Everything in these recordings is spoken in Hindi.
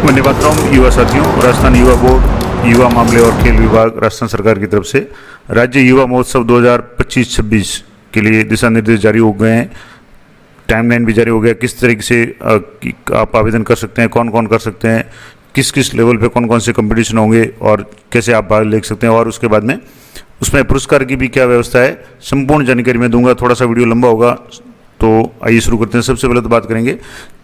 वंदे मातरम। युवा साथियों, राजस्थान युवा बोर्ड, युवा मामले और खेल विभाग, राजस्थान सरकार की तरफ से राज्य युवा महोत्सव 2025-26 के लिए दिशा निर्देश जारी हो गए हैं। टाइमलाइन भी जारी हो गया, किस तरीके से आप आवेदन कर सकते हैं, कौन कौन कर सकते हैं, किस किस लेवल पे कौन कौन से कंपटीशन होंगे और कैसे आप भाग ले सकते हैं, और उसके बाद में उसमें पुरस्कार की भी क्या व्यवस्था है, संपूर्ण जानकारी मैं दूंगा। थोड़ा सा वीडियो लंबा होगा, तो आइए शुरू करते हैं। सबसे पहले तो बात करेंगे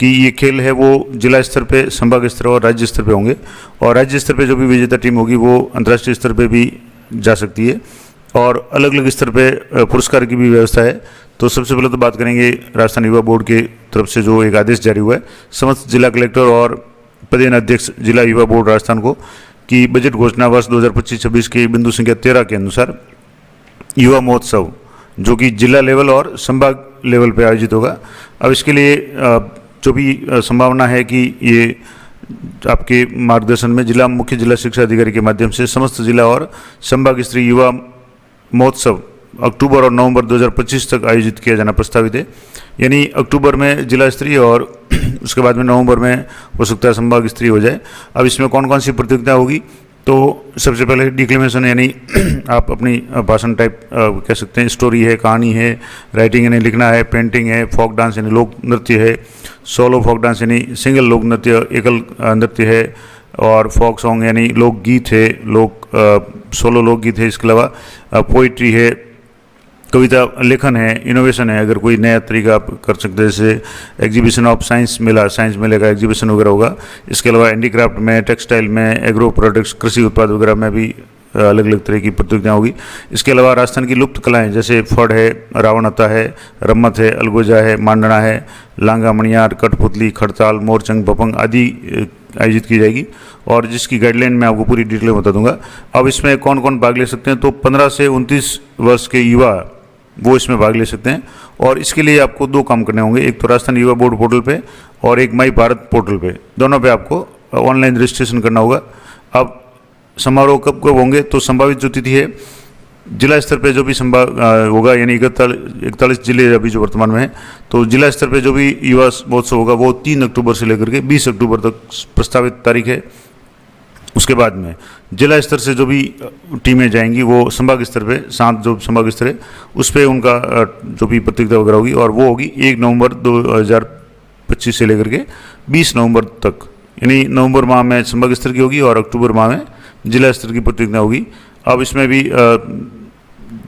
कि ये खेल है वो जिला स्तर पे, संभाग स्तर और राज्य स्तर पे होंगे, और राज्य स्तर पे जो भी विजेता टीम होगी वो अंतर्राष्ट्रीय स्तर पे भी जा सकती है, और अलग अलग स्तर पे पुरस्कार की भी व्यवस्था है। तो सबसे पहले तो बात करेंगे राजस्थान युवा बोर्ड की तरफ से जो एक आदेश जारी हुआ है समस्त जिला कलेक्टर और पदेन अध्यक्ष जिला युवा बोर्ड राजस्थान को कि बजट घोषणा वर्ष 2025-26 के बिंदु संख्या 13 के अनुसार युवा महोत्सव जो कि जिला लेवल और संभाग लेवल पे आयोजित होगा। अब इसके लिए जो भी संभावना है कि ये आपके मार्गदर्शन में मुख्य जिला शिक्षा अधिकारी के माध्यम से समस्त जिला और संभाग स्तरीय युवा महोत्सव अक्टूबर और नवंबर 2025 तक आयोजित किया जाना प्रस्तावित है। यानी अक्टूबर में जिला स्तरीय और उसके बाद में नवंबर में हो सकता है संभाग स्तरीय हो जाए। अब इसमें कौन कौन सी प्रतियोगिता होगी, तो सबसे पहले डिक्लेमेशन यानी आप अपनी भाषण टाइप कह सकते हैं, स्टोरी है, कहानी है, राइटिंग यानी लिखना है, पेंटिंग है, फोक डांस यानी लोक नृत्य है, सोलो फोक डांस यानी सिंगल लोक नृत्य, एकल नृत्य है, और फोक सॉन्ग यानी लोकगीत है, सोलो लोकगीत है। इसके अलावा पोइट्री है, कविता लेखन है, इनोवेशन है, अगर कोई नया तरीका आप कर सकते हैं, जैसे एग्जीबिशन ऑफ साइंस मेले का एग्जीबिशन वगैरह होगा। इसके अलावा हैंडीक्राफ्ट में, टेक्सटाइल में, एग्रो प्रोडक्ट्स, कृषि उत्पाद वगैरह में भी अलग अलग तरह की प्रतियोगिताएं होगी। इसके अलावा राजस्थान की लुप्त कलाएं जैसे फड़ है, रावणता है, रम्मत है, अलगोजा है, मांडना है, लांगा मणियार, कठपुतली, खड़ताल, मोरचंग, भपंग आदि आयोजित की जाएगी, और जिसकी गाइडलाइन मैं आपको पूरी डिटेल बता दूंगा। अब इसमें कौन कौन भाग ले सकते हैं, तो 15 से 29 वर्ष के युवा वो इसमें भाग ले सकते हैं, और इसके लिए आपको दो काम करने होंगे। एक तो राजस्थान युवा बोर्ड पोर्टल पे और एक माई भारत पोर्टल पे, दोनों पे आपको ऑनलाइन रजिस्ट्रेशन करना होगा। अब समारोह कब कब होंगे, तो संभावित जो तिथि है जिला स्तर पे जो भी संभाग होगा, यानी 41 जिले अभी जो वर्तमान में है, तो जिला स्तर पे जो भी युवा महोत्सव होगा वो 3 अक्टूबर से लेकर के 20 अक्टूबर तक प्रस्तावित तारीख है। उसके बाद में जिला स्तर से जो भी टीमें जाएंगी वो संभाग स्तर पे, 7 जो संभाग स्तर है उस पर उनका जो भी प्रतियोगिता वगैरह होगी, और वो होगी 1 नवंबर 2025 से लेकर के 20 नवंबर तक, यानी नवंबर माह में संभाग स्तर की होगी और अक्टूबर माह में जिला स्तर की प्रतियोगिता होगी। अब इसमें भी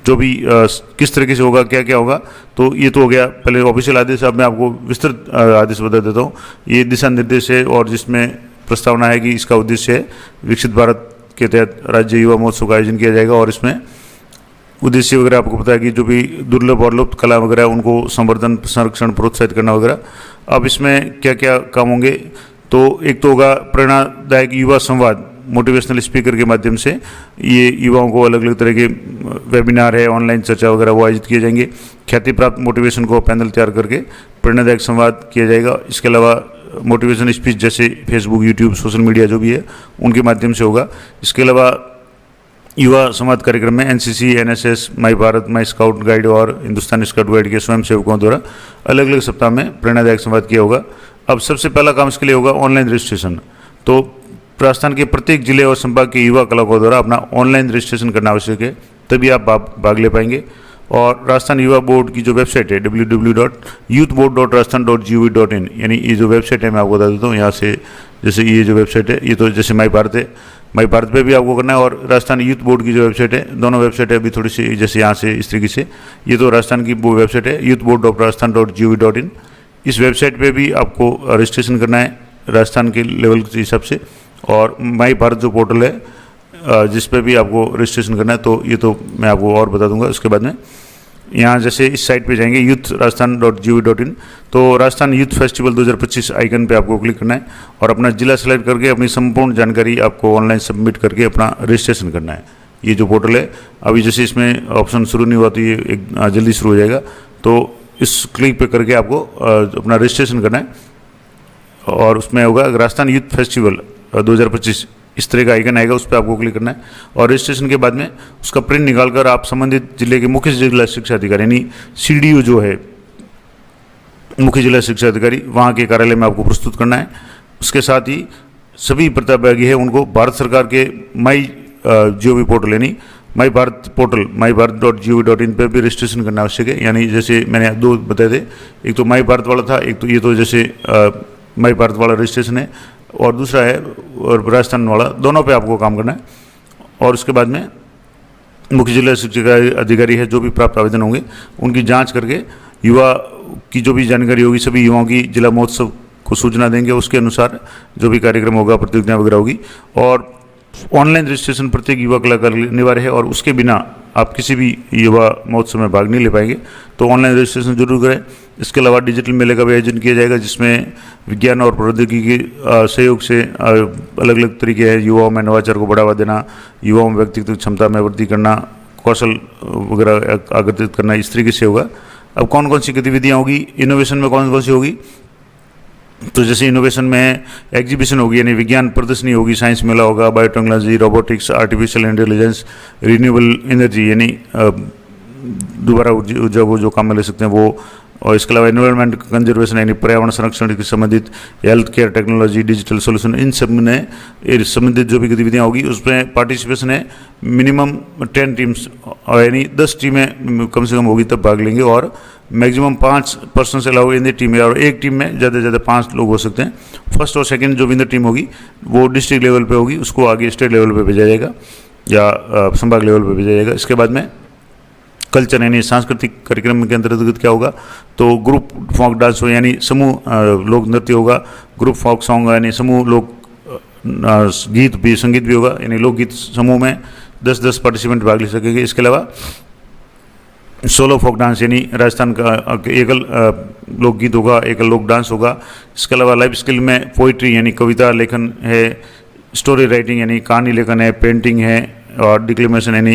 जो भी किस तरीके से होगा, क्या क्या होगा, तो ये तो हो गया पहले ऑफिशियल आदेश। अब मैं आपको विस्तृत आदेश बता देता हूँ। ये दिशा निर्देश है, और जिसमें प्रस्तावना है कि इसका उद्देश्य है विकसित भारत के तहत राज्य युवा महोत्सव का आयोजन किया जाएगा, और इसमें उद्देश्य वगैरह आपको पता है कि जो भी दुर्लभ और लुप्त कला वगैरह उनको संवर्धन, संरक्षण, प्रोत्साहित करना वगैरह। अब इसमें क्या क्या काम होंगे, तो एक तो होगा प्रेरणादायक युवा संवाद, मोटिवेशनल स्पीकर के माध्यम से ये युवाओं को अलग अलग तरह के वेबिनार है, ऑनलाइन चर्चा वगैरह वो आयोजित किए जाएंगे। ख्याति प्राप्त मोटिवेशन को पैनल तैयार करके प्रेरणादायक संवाद किया जाएगा। इसके अलावा मोटिवेशन स्पीच जैसे फेसबुक, यूट्यूब, सोशल मीडिया जो भी है उनके माध्यम से होगा। इसके अलावा युवा संवाद कार्यक्रम में एनसीसी, एनएसएस, माई भारत, माई स्काउट गाइड और हिंदुस्तानी स्काउट गाइड के स्वयंसेवकों द्वारा अलग अलग सप्ताह में प्रेरणादायक संवाद किया होगा। अब सबसे पहला काम इसके लिए होगा ऑनलाइन रजिस्ट्रेशन। तो राजस्थान के प्रत्येक जिले और संभाग के युवा कलाकारों द्वारा अपना ऑनलाइन रजिस्ट्रेशन करना आवश्यक है, तभी आप भाग ले पाएंगे। और राजस्थान युवा बोर्ड की जो वेबसाइट है www.youthboard.rajasthan.gov.in, यानी ये जो वेबसाइट है मैं आपको बता देता हूँ। यहाँ से जैसे ये जो वेबसाइट है, ये तो जैसे माई भारत है, माई भारत पे भी आपको करना है, और राजस्थान यूथ बोर्ड की जो वेबसाइट है, दोनों वेबसाइट है अभी थोड़ी सी जैसे यहाँ से इस तरीके से। ये तो राजस्थान की वो वेबसाइट है youthboard.rajasthan.gov.in। इस वेबसाइट पे भी आपको रजिस्ट्रेशन करना है राजस्थान के लेवल के हिसाब से, और माई भारत जो पोर्टल है जिस पे भी आपको रजिस्ट्रेशन करना है, तो ये तो मैं आपको और बता दूंगा। उसके बाद में यहाँ जैसे इस साइट पे जाएंगे youth.rajasthan.gov.in, तो राजस्थान यूथ फेस्टिवल 2025 आइकन पे आपको क्लिक करना है, और अपना जिला सेलेक्ट करके अपनी संपूर्ण जानकारी आपको ऑनलाइन सबमिट करके अपना रजिस्ट्रेशन करना है। ये जो पोर्टल है अभी जैसे इसमें ऑप्शन शुरू नहीं हुआ, तो ये एक जल्दी शुरू हो जाएगा। तो इस क्लिक पे करके आपको अपना रजिस्ट्रेशन करना है, और उसमें होगा राजस्थान यूथ फेस्टिवल 2025, इस तरह का आइकन आएगा, उस पर आपको क्लिक करना है। और रजिस्ट्रेशन के बाद में उसका प्रिंट निकालकर आप संबंधित जिले के मुख्य जिला शिक्षा अधिकारी यानी CDO जो है मुख्य जिला शिक्षा अधिकारी, वहाँ के कार्यालय में आपको प्रस्तुत करना है। उसके साथ ही सभी प्रतिभागी है उनको भारत सरकार के माई GOV पोर्टल यानी माई भारत पोर्टल myBharat.gov.in पे भी रजिस्ट्रेशन करना आवश्यक है। यानी जैसे मैंने दो बताए थे, एक तो माई भारत वाला था, एक तो ये तो जैसे माई भारत वाला रजिस्ट्रेशन है, और दूसरा है और राजस्थान वाला, दोनों पे आपको काम करना है। और उसके बाद में मुख्य जिला शिक्षा अधिकारी है, जो भी प्राप्त आवेदन होंगे उनकी जांच करके युवा की जो भी जानकारी होगी सभी युवाओं की जिला महोत्सव को सूचना देंगे। उसके अनुसार जो भी कार्यक्रम होगा, प्रतियोगिता वगैरह होगी। और ऑनलाइन रजिस्ट्रेशन प्रत्येक युवा कलाकार के लिए अनिवार्य है, और उसके बिना आप किसी भी युवा महोत्सव में भाग नहीं ले पाएंगे, तो ऑनलाइन रजिस्ट्रेशन जरूर करें। इसके अलावा डिजिटल मेले का भी आयोजन किया जाएगा, जिसमें विज्ञान और प्रौद्योगिकी के सहयोग से अलग अलग तरीके हैं युवाओं में नवाचार को बढ़ावा देना, युवाओं में व्यक्तिगत क्षमता में वृद्धि करना, कौशल वगैरह आकर्षित करना, इस तरीके से होगा। अब कौन कौन सी गतिविधियाँ होगी, इनोवेशन में कौन कौन सी होगी, तो जैसे इनोवेशन में एग्जीबिशन होगी यानी विज्ञान प्रदर्शनी होगी, साइंस मेला होगा, biotechnology, robotics, artificial intelligence, renewable energy यानी दोबारा ऊर्जा को जो काम में ले सकते हैं वो, और इसके अलावा एनवायरमेंट कंजर्वेशन यानी पर्यावरण संरक्षण के संबंधित, health care technology, digital solution, इन सब में संबंधित जो भी गतिविधियाँ होगी उसमें पार्टिसिपेशन है मिनिमम 10 टीम्स यानी 10 टीमें कम से कम होगी तब भाग लेंगे, और मैक्सिमम 5 पर्सन अलाउ इन टीम में, और एक टीम में ज़्यादा से ज़्यादा 5 लोग हो सकते हैं। फर्स्ट और सेकंड जो विनर टीम होगी वो डिस्ट्रिक्ट लेवल पे होगी, उसको आगे स्टेट लेवल पे भेजा जाएगा या संभाग लेवल पे भेजा जाएगा। इसके बाद में कल्चर यानी सांस्कृतिक कार्यक्रम के अंतर्गत क्या होगा, तो ग्रुप फोक डांस हो यानी समूह लोक नृत्य होगा, ग्रुप फोक सॉन्ग यानी समूह लोक गीत भी, संगीत भी होगा, यानी लोकगीत समूह में 10-10 पार्टिसिपेंट भाग ले सकेंगे। इसके अलावा सोलो फोक डांस यानी राजस्थान का एकल लोकगीत होगा, एकल लोक डांस होगा। इसके अलावा लाइफ स्किल में पोइट्री यानी कविता लेखन है, स्टोरी राइटिंग यानी कहानी लेखन है, पेंटिंग है, और डिक्लेमेशन यानी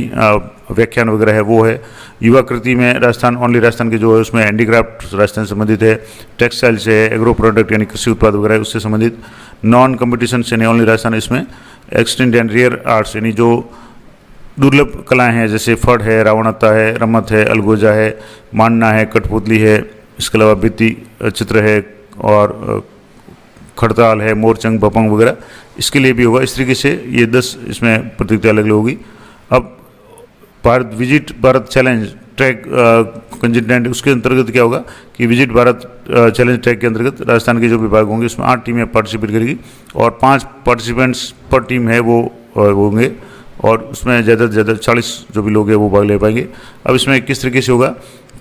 व्याख्यान वगैरह है वो है। युवा कृति में राजस्थान ओनली राजस्थान के जो है उसमें हैंडीक्राफ्ट राजस्थान से संबंधित है, टेक्सटाइल से है, एग्रो प्रोडक्ट यानी कृषि उत्पाद वगैरह है उससे संबंधित, नॉन कॉम्पिटिशन यानी ओनली राजस्थान, इसमें एक्सटेंट एंड रियर आर्ट्स यानी जो दुर्लभ कलाएं हैं जैसे फड़ है, रावणता है, रमत है, अलगोजा है, मांडना है, कठपुतली है, इसके अलावा भित्ति चित्र है, और खड़ताल है, मोरचंग, बपंग वगैरह, इसके लिए भी होगा। इस तरीके से ये 10 इसमें प्रतियोगिता अलग होगी। अब Bharat visit Bharat challenge track कंजिटेंट, उसके अंतर्गत क्या होगा कि विजिट भारत चैलेंज ट्रैक के अंतर्गत राजस्थान के जो विभाग होंगे उसमें 8 टीमें पार्टिसिपेट करेगी, और 5 पार्टिसिपेंट्स पर टीम है वो होंगे, और उसमें ज़्यादा से ज़्यादा 40 जो भी लोग हैं वो भाग ले पाएंगे। अब इसमें किस तरीके से होगा,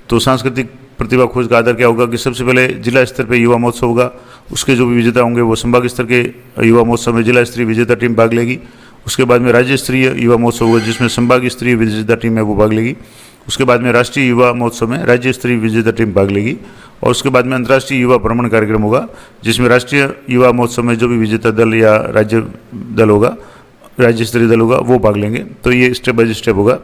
तो सांस्कृतिक प्रतिभा खोज का आधार क्या होगा कि सबसे पहले जिला स्तर पे युवा महोत्सव होगा, उसके जो भी विजेता होंगे वो संभाग स्तर के युवा महोत्सव में जिला स्तरीय विजेता टीम भाग लेगी। उसके बाद में राज्य स्तरीय युवा महोत्सव होगा जिसमें संभाग स्तरीय विजेता टीम है वो भाग लेगी। उसके बाद में राष्ट्रीय युवा महोत्सव में राज्य स्तरीय विजेता टीम भाग लेगी, और उसके बाद में अंतर्राष्ट्रीय युवा भ्रमण कार्यक्रम होगा जिसमें राष्ट्रीय युवा महोत्सव में जो भी विजेता दल या राज्य दल होगा, राज्य स्तरीय दल होगा वो भाग लेंगे। तो ये स्टेप बाय स्टेप होगा।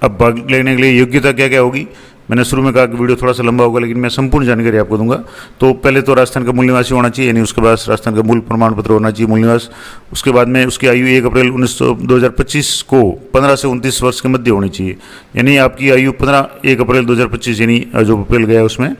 अब भाग लेने के लिए योग्यता क्या क्या होगी, मैंने शुरू में कहा कि वीडियो थोड़ा सा लंबा होगा लेकिन मैं संपूर्ण जानकारी आपको दूंगा। तो पहले तो राजस्थान का मूल निवासी होना चाहिए, यानी उसके पास राजस्थान का मूल प्रमाण पत्र होना चाहिए, मूल निवास। उसके बाद में उसकी आयु 1 अप्रैल 2025 को 15 से 29 वर्ष के मध्य होनी चाहिए, यानी आपकी आयु 1 अप्रैल 2025 यानी जो अप्रैल गया उसमें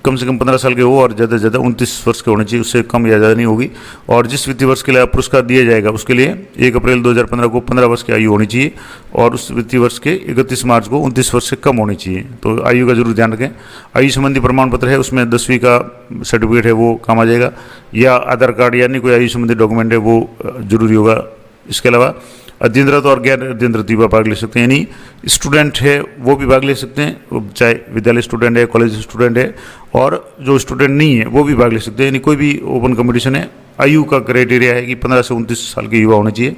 कम से कम 15 साल के हो, और ज़्यादा से ज़्यादा 29 वर्ष के होने चाहिए, उससे कम या ज़्यादा नहीं होगी। और जिस वित्तीय वर्ष के लिए पुरस्कार दिया जाएगा उसके लिए 1 अप्रैल 2015 को 15 वर्ष की आयु होनी चाहिए, और उस वित्तीय वर्ष के 31 मार्च को 29 वर्ष से कम होनी चाहिए। तो आयु का जरूर ध्यान रखें। आयु संबंधी प्रमाण पत्र है उसमें 10वीं का सर्टिफिकेट है वो काम आ जाएगा, या आधार कार्ड यानी कोई आयु संबंधी डॉक्यूमेंट है वो जरूरी होगा। इसके अलावा अध्ययनरत और गैर अध्ययनरत युवा भाग ले सकते हैं, यानी स्टूडेंट है वो भी भाग ले सकते हैं, चाहे विद्यालय स्टूडेंट है, कॉलेज स्टूडेंट है, और जो स्टूडेंट नहीं है वो भी भाग ले सकते हैं, यानी कोई भी ओपन कंपटीशन है। आयु का क्राइटेरिया है कि 15 से 29 साल के युवा होने चाहिए,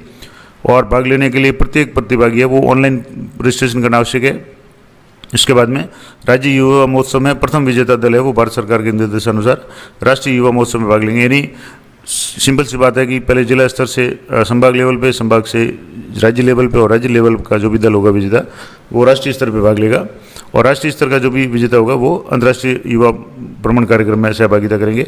और भाग लेने के लिए प्रत्येक प्रतिभागी है वो ऑनलाइन रजिस्ट्रेशन करना आवश्यक है। इसके बाद में राज्य युवा महोत्सव में प्रथम विजेता दल है वो भारत सरकार के निर्देशानुसार राष्ट्रीय युवा महोत्सव में भाग लेंगे, यानी सिंपल सी बात है कि पहले जिला स्तर से संभाग लेवल पे, संभाग से राज्य लेवल पे, और राज्य लेवल का जो भी दल होगा विजेता वो राष्ट्रीय स्तर पे भाग लेगा, और राष्ट्रीय स्तर का जो भी विजेता होगा वो अंतर्राष्ट्रीय युवा भ्रमण कार्यक्रम में सहभागिता करेंगे।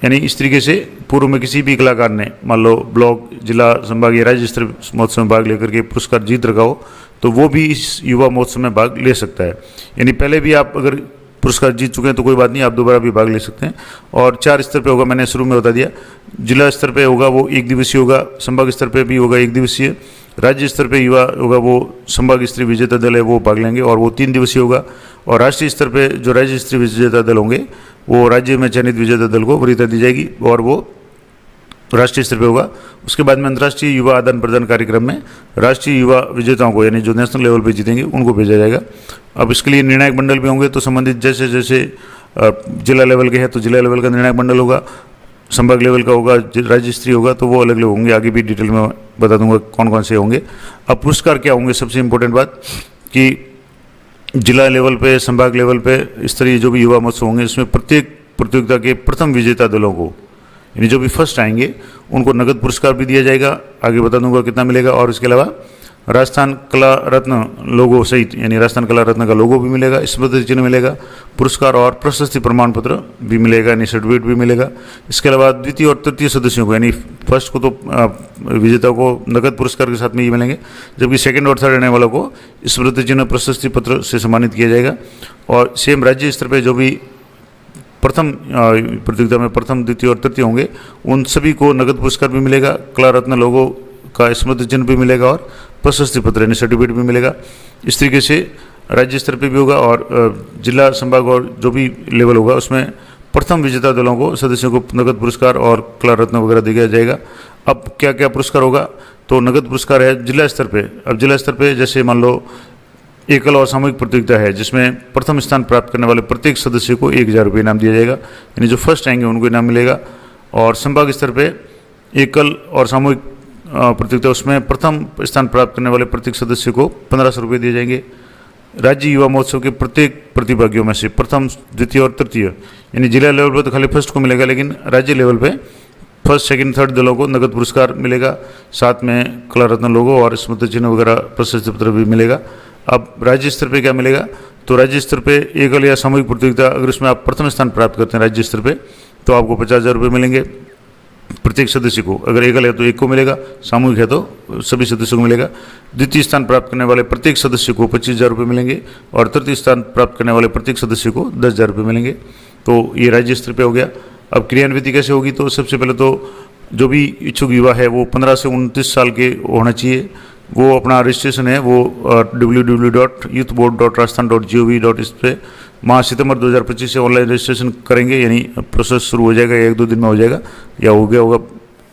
यानी इस तरीके से पूर्व में किसी भी कलाकार ने मान लो ब्लॉक, जिला, संभाग या राज्य स्तर महोत्सव में भाग लेकर के पुरस्कार जीत रखा हो तो वो भी इस युवा महोत्सव में भाग ले सकता है। यानी पहले भी आप अगर पुरस्कार जीत चुके हैं तो कोई बात नहीं, आप दोबारा भी भाग ले सकते हैं। और 4 स्तर पे होगा, मैंने शुरू में बता दिया। जिला स्तर पे होगा वो 1 दिवसीय होगा, संभाग स्तर पे भी होगा 1 दिवसीय, राज्य स्तर पे युवा होगा वो संभाग स्तरीय विजेता दल है वो भाग लेंगे और वो 3 दिवसीय होगा। और राष्ट्रीय स्तर पे जो राज्य स्तरीय विजेता दल होंगे वो राज्य में चयनित विजेता दल को वरीयता दी जाएगी और वो राष्ट्रीय स्तर पे होगा। उसके बाद में अंतर्राष्ट्रीय युवा आदान प्रदान कार्यक्रम में राष्ट्रीय युवा विजेताओं को, यानी जो नेशनल लेवल पे जीतेंगे उनको भेजा जाएगा। अब इसके लिए निर्णायक मंडल भी होंगे, तो संबंधित जैसे जैसे जिला लेवल के हैं तो जिला लेवल का निर्णायक मंडल होगा, संभाग लेवल का होगा, राज्य स्तरीय होगा, तो वो अलग अलग होंगे। आगे भी डिटेल में बता दूंगा कौन कौन से होंगे। अब पुरस्कार क्या होंगे, सबसे इम्पोर्टेंट बात कि जिला लेवल पे, संभाग लेवल पे स्तरीय जो भी युवा महोत्सव होंगे इसमें प्रत्येक प्रतियोगिता के प्रथम विजेता दलों को, यानी जो भी फर्स्ट आएंगे उनको नगद पुरस्कार भी दिया जाएगा, आगे बता दूंगा कितना मिलेगा। और इसके अलावा राजस्थान कला रत्न लोगो सहित, यानी राजस्थान कला रत्न का लोगो भी मिलेगा, स्मृति चिन्ह मिलेगा, पुरस्कार और प्रशस्ति प्रमाण पत्र भी मिलेगा, यानी सर्टिफिकेट भी मिलेगा। इसके अलावा द्वितीय और तृतीय सदस्यों को, यानी फर्स्ट को तो विजेता को नगद पुरस्कार के साथ में ये मिलेंगे, जबकि सेकंड और थर्ड आने वालों को स्मृति चिन्ह प्रशस्ति पत्र से सम्मानित किया जाएगा। और सेम राज्य स्तर पर जो भी प्रथम प्रतियोगिता में प्रथम, द्वितीय और तृतीय होंगे उन सभी को नगद पुरस्कार भी मिलेगा, कला रत्न लोगो का स्मृति चिन्ह भी मिलेगा और प्रशस्ति पत्र यानी सर्टिफिकेट भी मिलेगा। इस तरीके से राज्य स्तर पे भी होगा और जिला, संभाग और जो भी लेवल होगा उसमें प्रथम विजेता दलों को, सदस्यों को नगद पुरस्कार और कला रत्न वगैरह दिया जाएगा। अब क्या क्या पुरस्कार होगा, तो नगद पुरस्कार है जिला स्तर पे। अब जिला स्तर पे जैसे मान लो एकल और सामूहिक प्रतियोगिता है जिसमें प्रथम स्थान प्राप्त करने वाले प्रत्येक सदस्य को 1000 रुपये इनाम दिया जाएगा, यानी जो फर्स्ट आएंगे उनको इनाम मिलेगा। और संभाग स्तर पे एकल और सामूहिक प्रतियोगिता उसमें प्रथम स्थान प्राप्त करने वाले प्रत्येक सदस्य को 1500 रुपये दिए जाएंगे। राज्य युवा महोत्सव के प्रत्येक प्रतिभागियों में से प्रथम, द्वितीय और तृतीय, यानी जिला लेवल पर तो खाली फर्स्ट को मिलेगा, लेकिन राज्य लेवल पे फर्स्ट, सेकंड, थर्ड दलों को नगद पुरस्कार मिलेगा, साथ में कला रत्न लोगो और स्मृति चिन्ह वगैरह प्रशस्ति पत्र भी मिलेगा। अब राज्य स्तर पे क्या मिलेगा, तो राज्य स्तर पे एकल या सामूहिक प्रतियोगिता अगर उसमें आप प्रथम स्थान प्राप्त करते हैं राज्य स्तर पे तो आपको 50,000 रुपये मिलेंगे प्रत्येक सदस्य को। अगर एकल है तो एक को मिलेगा, सामूहिक है तो सभी सदस्यों को मिलेगा। द्वितीय स्थान प्राप्त करने वाले प्रत्येक सदस्य को 25,000 रुपये मिलेंगे और तृतीय स्थान प्राप्त करने वाले प्रत्येक सदस्य को 10,000 रुपये मिलेंगे। तो ये राज्य स्तर पे हो गया। अब क्रियान्विति कैसे होगी, तो सबसे पहले तो जो भी इच्छुक युवा है वो 15 से 29 साल के होना चाहिए। वो अपना रजिस्ट्रेशन है वो www.youthboard.rajasthan.gov. इस पे माह सितंबर 2025 से ऑनलाइन रजिस्ट्रेशन करेंगे, यानी प्रोसेस शुरू हो जाएगा, 1-2 दिन में हो जाएगा या हो गया होगा।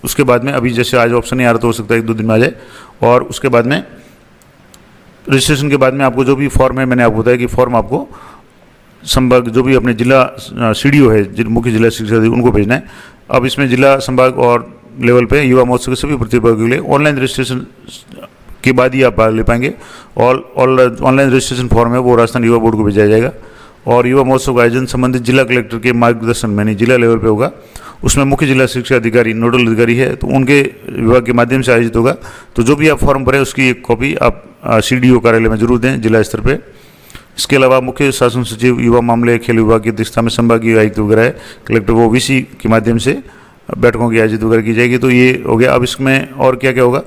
उसके बाद में अभी जैसे आज ऑप्शन नहीं आ रहा तो हो सकता है 1-2 दिन में आ जाए। और उसके बाद में रजिस्ट्रेशन के बाद में आपको जो भी फॉर्म है, मैंने आपको बताया कि फॉर्म आपको संभाग जो भी अपने जिला CDO है, मुख्य जिला शिक्षा अधिकारी, उनको भेजना है। अब इसमें जिला, संभाग और लेवल पे युवा महोत्सव के सभी प्रतिभागियों के लिए ऑनलाइन रजिस्ट्रेशन के बाद ही आप भाग ले पाएंगे। और ऑनलाइन रजिस्ट्रेशन फॉर्म है वो राजस्थान युवा बोर्ड को भेजा जाएगा। और युवा महोत्सव का आयोजन संबंधित जिला कलेक्टर के मार्गदर्शन में, जिला लेवल पे होगा, उसमें मुख्य जिला शिक्षा अधिकारी नोडल अधिकारी है तो उनके विभाग के माध्यम से आयोजित होगा। तो जो भी आप फॉर्म भरें उसकी एक कॉपी आप CDO कार्यालय में जरूर दें जिला स्तर पर। इसके अलावा मुख्य शासन सचिव, युवा मामले, खेल विभाग की अध्यक्षता में संभागीय आयुक्त वगैरह है, कलेक्टर वो VC के माध्यम से बैठकों की आयोजित वगैरह की जाएगी। तो ये हो गया। अब इसमें और क्या क्या होगा,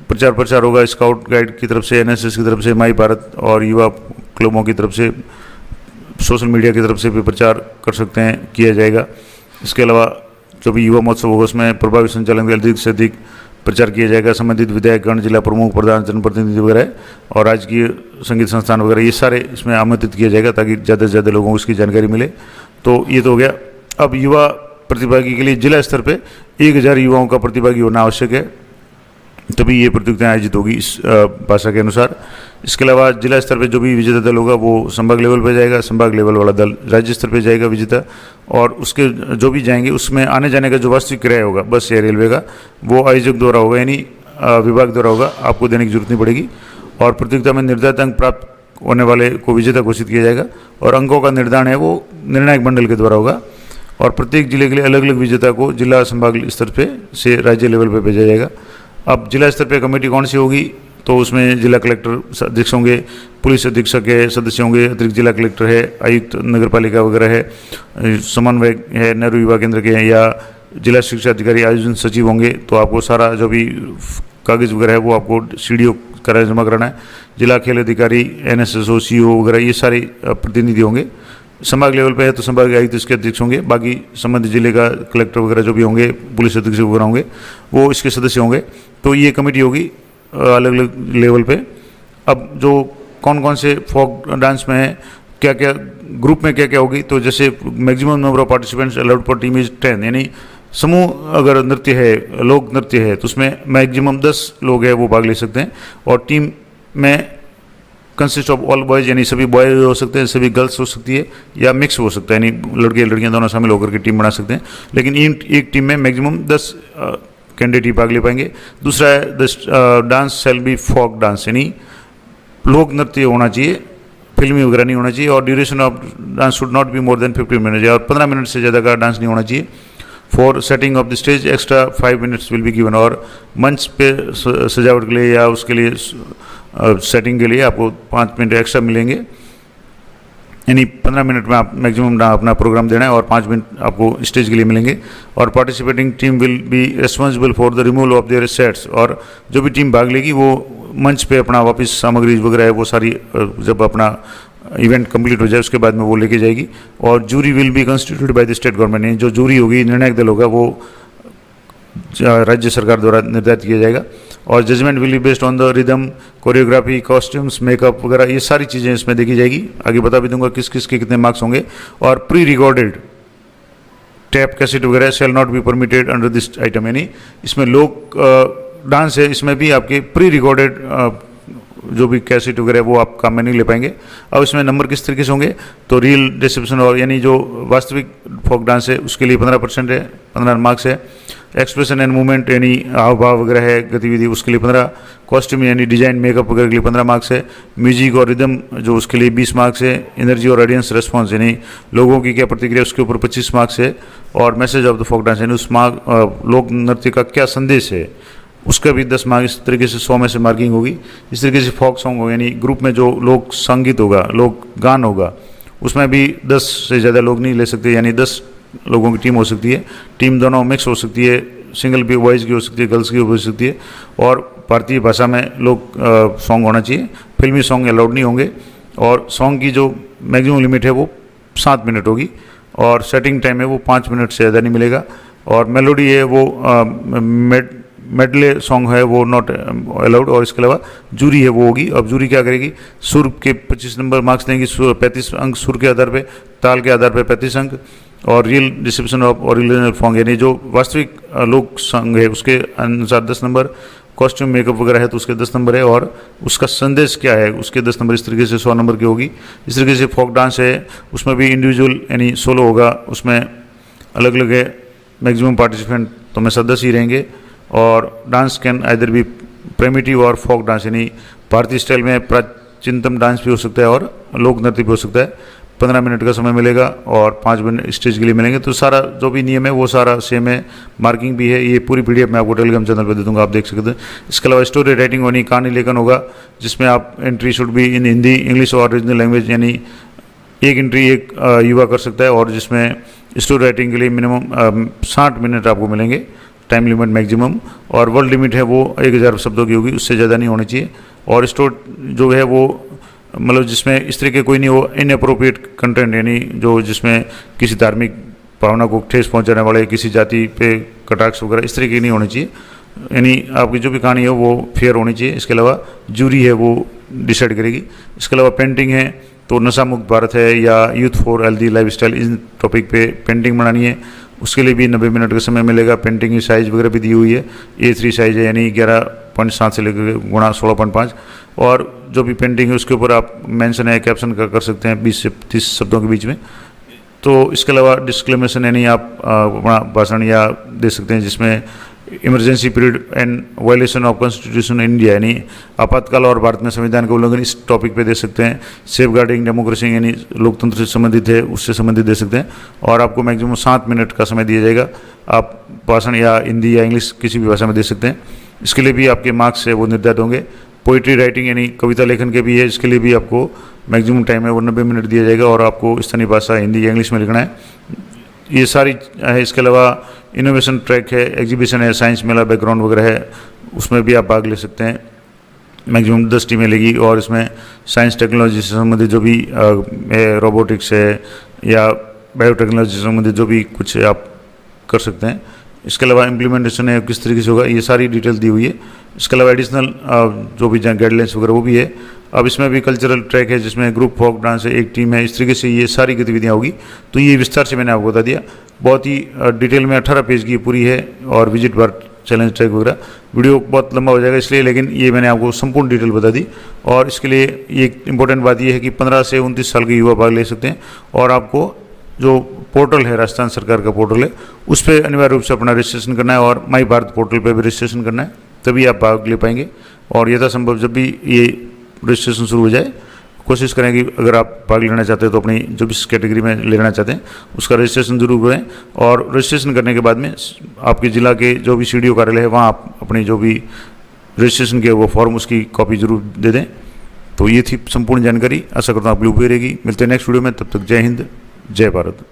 प्रचार होगा स्काउट गाइड की तरफ से, NSS की तरफ से, माई भारत और युवा क्लबों की तरफ से, सोशल मीडिया की तरफ से भी प्रचार कर सकते हैं, किया जाएगा। इसके अलावा जो भी युवा महोत्सव होगा उसमें प्रभावी संचालन के अधिक से अधिक प्रचार किया जाएगा। संबंधित विधायकगण, जिला प्रमुख, प्रधान, जनप्रतिनिधि वगैरह और राजकीय संगीत संस्थान वगैरह ये सारे इसमें आमंत्रित किया जाएगा ताकि ज़्यादा से ज़्यादा लोगों को इसकी जानकारी मिले। तो ये तो हो गया। अब युवा प्रतिभागी के लिए जिला स्तर पे 1000 युवाओं का प्रतिभागी होना आवश्यक है, तभी ये प्रतियोगिताएं आयोजित होगी इस भाषा के अनुसार। इसके अलावा जिला स्तर पे जो भी विजेता दल होगा वो संभाग लेवल पे जाएगा, संभाग लेवल वाला दल राज्य स्तर पे जाएगा विजेता, और उसके जो भी जाएंगे उसमें आने जाने का जो वास्तविक किराया होगा बस या रेलवे का वो आयोजक द्वारा होगा, यानी विभाग द्वारा होगा, आपको देने की जरूरत नहीं पड़ेगी। और प्रतियोगिता में निर्धारित अंक प्राप्त होने वाले को विजेता घोषित किया जाएगा और अंकों का निर्धारण है वो निर्णायक मंडल के द्वारा होगा। और प्रत्येक जिले के लिए अलग अलग विजेता को जिला, संभाग स्तर पे से राज्य लेवल पे भेजा जाएगा। अब जिला स्तर पे कमेटी कौन सी होगी, तो उसमें जिला कलेक्टर अध्यक्ष होंगे, पुलिस अधीक्षक है, सदस्य होंगे, अतिरिक्त जिला कलेक्टर है, आयुक्त नगर पालिका वगैरह है, समन्वयक है नेहरू युवा केंद्र के हैं, या जिला शिक्षा अधिकारी, आयोजन सचिव होंगे। तो आपको सारा जो भी कागज वगैरह है वो आपको CDO कराया जमा कराना है। जिला खेल अधिकारी, NSSO, CO वगैरह ये सारे प्रतिनिधि होंगे संभाग लेवल पे है तो संभाग आयुक्त इसके अध्यक्ष होंगे, बाकी संबंधित जिले का कलेक्टर वगैरह जो भी होंगे, पुलिस अधीक्षक वगैरह होंगे, वो इसके सदस्य होंगे। तो ये कमेटी होगी अलग अलग लेवल पे। अब जो कौन कौन से फोक डांस में है, क्या क्या ग्रुप में क्या क्या होगी, तो जैसे maximum number of participants allowed पर टीम इज 10, यानी समूह अगर नृत्य है, लोक नृत्य है, तो उसमें मैक्सिमम 10 लोग हैं वो भाग ले सकते हैं। और टीम में कंसिस्ट ऑफ ऑल बॉयज़, यानी सभी बॉयज़ हो सकते हैं, सभी गर्ल्स हो सकती है, या मिक्स हो सकता है, यानी लड़के लड़कियां दोनों शामिल होकर के टीम बना सकते हैं। लेकिन एक टीम में मैक्सिमम 10 कैंडिडेट ही भाग ले पाएंगे। दूसरा है dance shall be folk dance, यानी लोक नृत्य होना चाहिए, फिल्मी वगैरह नहीं होना चाहिए। और duration of dance should not be more than 15 minute, और 15 मिनट से ज़्यादा का डांस नहीं होना चाहिए। For setting of the stage extra 5 minutes will be given, और मंच पे सजावट के लिए या उसके लिए सेटिंग के लिए आपको 5 मिनट एक्स्ट्रा मिलेंगे, यानी 15 मिनट में आप मैक्सिमम अपना प्रोग्राम देना है, और 5 मिनट आपको स्टेज के लिए मिलेंगे। और participating team will be responsible for the removal of their sets, और जो भी टीम भाग लेगी वो मंच पे अपना वापस सामग्री वगैरह है वो सारी जब अपना इवेंट कंप्लीट हो जाए उसके बाद में वो लेके जाएगी। और jury will be constituted by the state government, यानी जो जूरी होगी, निर्णायक दल होगा, वो राज्य सरकार द्वारा निर्धारित किया जाएगा। और judgement will be based on the rhythm, choreography, costumes, makeup वगैरह, ये सारी चीज़ें इसमें देखी जाएगी। आगे बता भी दूंगा किस किस के कितने मार्क्स होंगे। और प्री रिकॉर्डेड टैप कैसेट वगैरह shall not be permitted under this item, यानी इसमें लोक डांस है, इसमें भी आपके प्री रिकॉर्डेड जो भी कैसेट वगैरह वो आप काम में नहीं ले पाएंगे। अब इसमें नंबर किस तरीके से होंगे, तो रियल डिसेप्शन, और यानी जो वास्तविक फोक डांस है उसके लिए 15% है, 15 मार्क्स है। एक्सप्रेशन एंड मूवमेंट, यानी हाव भाव वगैरह है, गतिविधि, उसके लिए 15। कॉस्ट्यूम यानी डिजाइन, मेकअप वगैरह के लिए 15 मार्क्स है। म्यूजिक और रिदम जो उसके लिए 20 मार्क्स है। एनर्जी और ऑडियंस रेस्पॉन्स, यानी लोगों की क्या प्रतिक्रिया, उसके ऊपर 25 मार्क्स है। और message of the folk dance, यानी उस लोक नृत्य का क्या संदेश है, उसका भी 10 मार्क्स। इस तरीके से 100 में से मार्किंग होगी। इस तरीके से फोक सॉन्ग होगा, यानी ग्रुप में जो लोक संगीत होगा, लोक गान होगा, उसमें भी 10 से ज़्यादा लोग नहीं ले सकते, यानी 10 लोगों की टीम हो सकती है। टीम दोनों मिक्स हो सकती है, सिंगल भी बॉयज़ की हो सकती है, गर्ल्स की हो सकती है। और भारतीय भाषा में लोक सॉन्ग होना चाहिए, फिल्मी सॉन्ग अलाउड नहीं होंगे। और सॉन्ग की जो मैक्सिमम लिमिट है वो 7 मिनट होगी, और सेटिंग टाइम है वो 5 मिनट से ज़्यादा नहीं मिलेगा। और मेलोडी है वो मेडले सॉन्ग है वो नॉट अलाउड। और इसके अलावा जूरी है वो होगी। अब जूरी क्या करेगी, सुर के 25 नंबर मार्क्स देंगी, 35 अंक सुर के आधार पे, ताल के आधार पे 35 अंक। और real deception of original song, यानी जो वास्तविक लोक सॉन्ग है उसके अनुसार 10 नंबर। कॉस्ट्यूम मेकअप वगैरह है तो उसके 10 नंबर है। और उसका संदेश क्या है उसके 10 नंबर। इस तरीके से 100 नंबर की होगी। इस तरीके से फोक डांस है, उसमें भी इंडिविजुअल यानी सोलो होगा, उसमें अलग अलग है। मैक्सिमम पार्टिसिपेंट तो में सदस्य ही रहेंगे। और डांस कैन आइदर भी प्रिमिटिव और फोक डांस, यानी भारतीय स्टाइल में प्राचीनतम डांस भी हो सकता है और लोक नृत्य भी हो सकता है। 15 मिनट का समय मिलेगा और 5 मिनट स्टेज के लिए मिलेंगे। तो सारा जो भी नियम है वो सारा सेम है, मार्किंग भी है। ये पूरी PDF मैं आपको टेलीग्राम चैनल पर दे दूंगा, आप देख सकते हैं। इसके अलावा स्टोरी राइटिंग होनी, कहानी लेखन होगा, जिसमें आप एंट्री शुड भी इन हिंदी, इंग्लिश और रीजनल लैंग्वेज, यानी एक एंट्री एक युवा कर सकता है। और जिसमें स्टोरी राइटिंग के लिए मिनिमम 60 मिनट आपको मिलेंगे, टाइम लिमिट मैक्सिमम। और वर्ड लिमिट है वो 1000 शब्दों की होगी, उससे ज़्यादा नहीं होनी चाहिए। और स्टोर जो है वो मतलब जिसमें इस तरह के कोई नहीं हो इनअप्रोप्रिएट कंटेंट, यानी जो जिसमें किसी धार्मिक भावना को ठेस पहुंचाने वाले, किसी जाति पे कटाक्ष वगैरह इस तरह की नहीं होनी चाहिए। यानी आपकी जो भी कहानी है वो फेयर होनी चाहिए। इसके अलावा जूरी है वो डिसाइड करेगी। इसके अलावा पेंटिंग है तो नशा मुक्त भारत है या यूथ फॉर हेल्दी लाइफस्टाइल, इस टॉपिक पे पेंटिंग बनानी है, उसके लिए भी 90 मिनट का समय मिलेगा। पेंटिंग की साइज़ वगैरह भी दी हुई है, A3 साइज़ है, यानी 11.7 से लेकर गुणा 16.5। और जो भी पेंटिंग है उसके ऊपर आप मेंशन है कैप्शन का कर सकते हैं 20 से 30 शब्दों के बीच में। तो इसके अलावा डिस्क्लेमेशन यानी आप अपना भाषण या दे सकते हैं जिसमें emergency period and violation of constitution India, यानी आपातकाल और भारत में संविधान का उल्लंघन, इस टॉपिक पे दे सकते हैं। सेफ गार्डिंग डेमोक्रेसी यानी लोकतंत्र से संबंधित है, उससे संबंधित दे सकते हैं। और आपको मैक्सिमम 7 मिनट का समय दिया जाएगा। आप भाषण या हिंदी या इंग्लिश किसी भी भाषा में दे सकते हैं। इसके लिए भी आपके मार्क्स है वो निर्धारित होंगे। पोइट्री राइटिंग यानी कविता लेखन के भी है, इसके लिए भी आपको मैक्सिमम टाइम है वो 90 मिनट दिया जाएगा। और आपको स्थानीय भाषा हिंदी या इंग्लिश में लिखना है, ये सारी है। इसके अलावा इनोवेशन ट्रैक है, एग्जीबिशन है, साइंस मेला बैकग्राउंड वगैरह है, उसमें भी आप भाग ले सकते हैं। मैक्सिमम 10 टीमें लेगी। और इसमें साइंस टेक्नोलॉजी से संबंधित जो भी रोबोटिक्स है, या बायोटेक्नोलॉजी से संबंधित जो भी कुछ आप कर सकते हैं। इसके अलावा इम्प्लीमेंटेशन है किस तरीके से होगा, ये सारी डिटेल दी हुई है। इसके अलावा एडिशनल जो भी गाइडलाइंस वगैरह वो भी है। अब इसमें भी कल्चरल ट्रैक है जिसमें ग्रुप फोक डांस है, एक टीम है, इस तरीके से ये सारी गतिविधियाँ होगी। तो ये विस्तार से मैंने आपको बता दिया, बहुत ही डिटेल में 18 पेज की पूरी है और विजिट बार चैलेंज ट्रैक वगैरह। वीडियो बहुत लंबा हो जाएगा इसलिए, लेकिन ये मैंने आपको संपूर्ण डिटेल बता दी। और इसके लिए एक इम्पोर्टेंट बात ये है कि 15 से 29 साल के युवा भाग ले सकते हैं और आपको जो पोर्टल है राजस्थान सरकार का पोर्टल है उस पर अनिवार्य रूप से अपना रजिस्ट्रेशन करना है और माई भारत पोर्टल पर भी रजिस्ट्रेशन करना है, तभी आप भाग ले पाएंगे। और यथासंभव जब भी ये रजिस्ट्रेशन शुरू हो जाए कोशिश करें कि अगर आप भाग लेना चाहते हैं तो अपनी जो भी कैटेगरी में लेना चाहते हैं उसका रजिस्ट्रेशन जरूर करें। और रजिस्ट्रेशन करने के बाद में आपके ज़िला के जो भी CDO कार्यालय है वहाँ आप अपनी जो भी रजिस्ट्रेशन के वो फॉर्म उसकी कॉपी जरूर दे दें। तो ये थी संपूर्ण जानकारी, आशा करता हूँ आप लोग उपयोगी रहेगी। मिलते हैं नेक्स्ट वीडियो में, तब तक जय हिंद, जय भारत।